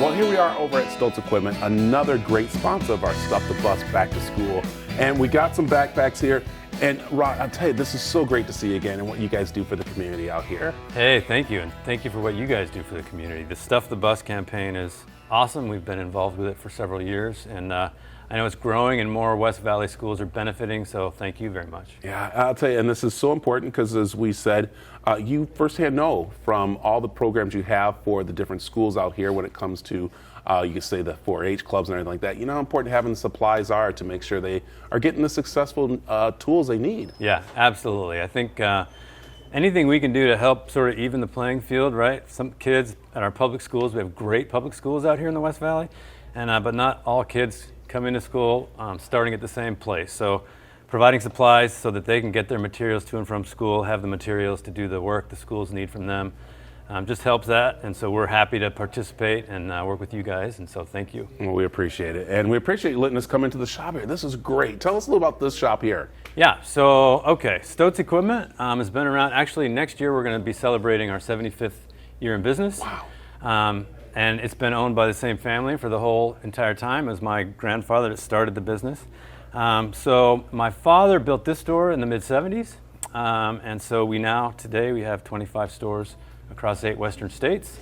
Well, here we are over at Stotz Equipment, another great sponsor of our Stuff the Bus Back to School. And we got some backpacks here. And Rod, I'll tell you, this is so great to see you again and what you guys do for the community out here. Hey, thank you. And thank you for what you guys do for the community. The Stuff the Bus campaign is awesome. We've been involved with it for several years. And I know it's growing and more West Valley schools are benefiting, so thank you very much. Yeah, I'll tell you, and this is so important because as we said, you firsthand know from all the programs you have for the different schools out here when it comes to, you could say the 4-H clubs and everything like that, you know how important having the supplies are to make sure they are getting the successful tools they need. Yeah, absolutely. I think anything we can do to help sort of even the playing field, right? Some kids at our public schools, we have great public schools out here in the West Valley, and but not all kids come into school starting at the same place. So providing supplies so that they can get their materials to and from school, have the materials to do the work the schools need from them, just helps that. And so we're happy to participate and work with you guys. And so thank you. Well, we appreciate it. And we appreciate you letting us come into the shop here. This is great. Tell us a little about this shop here. Yeah, so, okay, Stotz Equipment has been around. Actually, next year we're going to be celebrating our 75th year in business. Wow. And it's been owned by the same family for the whole entire time as my grandfather that started the business. So my father built this store in the mid-'70s. And so today we have 25 stores across 8 western states.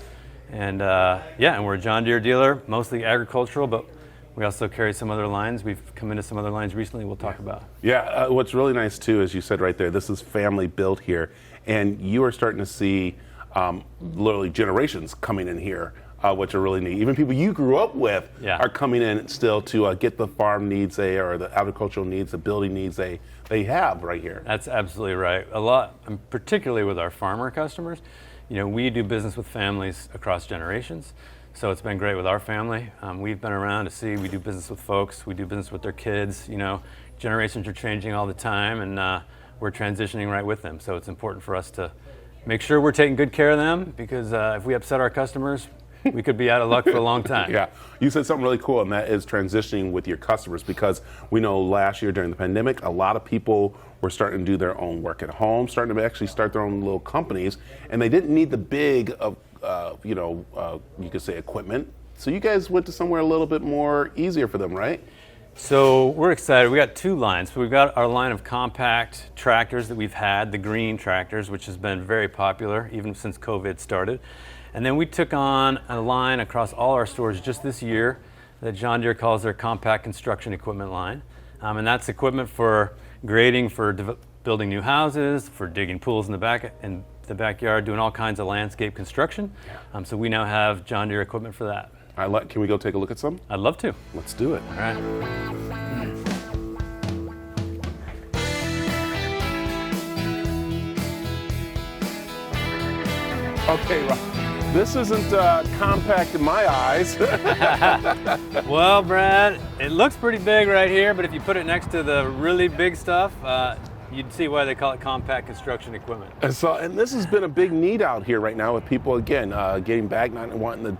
And and we're a John Deere dealer, mostly agricultural, but we also carry some other lines. We've come into some other lines recently we'll talk about. Yeah, what's really nice too, as you said right there, this is family built here. And you are starting to see literally generations coming in here. Which are really neat. Even people you grew up with are coming in still to get the farm needs or the agricultural needs, the building needs they have right here. That's absolutely right. A lot, particularly with our farmer customers, you know, we do business with families across generations. So it's been great with our family. We've been around to see, we do business with folks, we do business with their kids, you know, generations are changing all the time and we're transitioning right with them. So it's important for us to make sure we're taking good care of them because if we upset our customers, we could be out of luck for a long time. Yeah, you said something really cool, and that is transitioning with your customers, because we know last year during the pandemic, a lot of people were starting to do their own work at home, starting to actually start their own little companies, and they didn't need the big, you could say equipment. So you guys went to somewhere a little bit more easier for them, right? So we're excited. We got 2 lines. So we've got our line of compact tractors that we've had, the green tractors, which has been very popular even since COVID started. And then we took on a line across all our stores just this year that John Deere calls their compact construction equipment line. And that's equipment for grading, for building new houses, for digging pools in the backyard, doing all kinds of landscape construction. So we now have John Deere equipment for that. Can we go take a look at some? I'd love to. Let's do it. All right. Okay, Rob. This isn't compact in my eyes. Well, Brad, it looks pretty big right here, but if you put it next to the really big stuff, you'd see why they call it compact construction equipment. And this has been a big need out here right now with people, again, getting back, not wanting the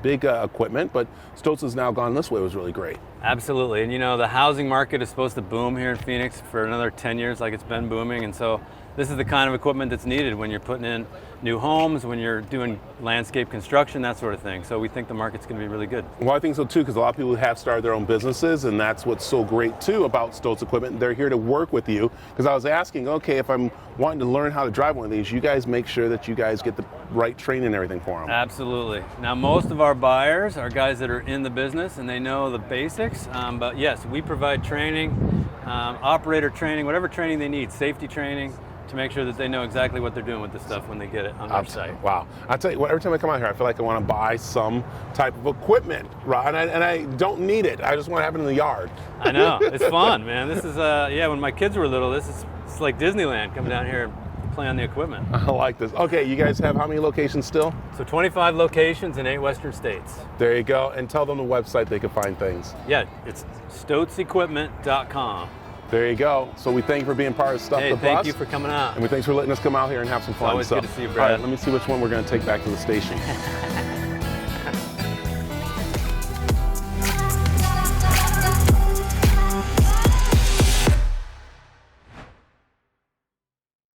big equipment, but Stotz has now gone this way. It was really great. Absolutely, and you know, the housing market is supposed to boom here in Phoenix for another 10 years like it's been booming, and so this is the kind of equipment that's needed when you're putting in new homes, when you're doing landscape construction, that sort of thing. So we think the market's going to be really good. Well, I think so too, because a lot of people have started their own businesses, and that's what's so great too about Stotz Equipment. They're here to work with you, because I was asking, okay, if I'm wanting to learn how to drive one of these, you guys make sure that you guys get the right training and everything for them. Absolutely. Now, most of our buyers are guys that are in the business and they know the basics, but yes, we provide training, operator training, whatever training they need, safety training, to make sure that they know exactly what they're doing with the stuff when they get it on their site. Wow. I tell you, every time I come out here, I feel like I want to buy some type of equipment, right? And I don't need it. I just want to have it in the yard. I know. It's fun, man. This is, when my kids were little, it's like Disneyland, coming down here and play on the equipment. I like this. Okay, you guys have how many locations still? So 25 locations in 8 western states. There you go. And tell them the website they can find things. Yeah, it's stotzequipment.com. There you go. So we thank you for being part of Stuff the Bus. Thank you for coming out. And we thanks for letting us come out here and have some fun. It's always good to see you, Brad. All right, let me see which one we're going to take back to the station.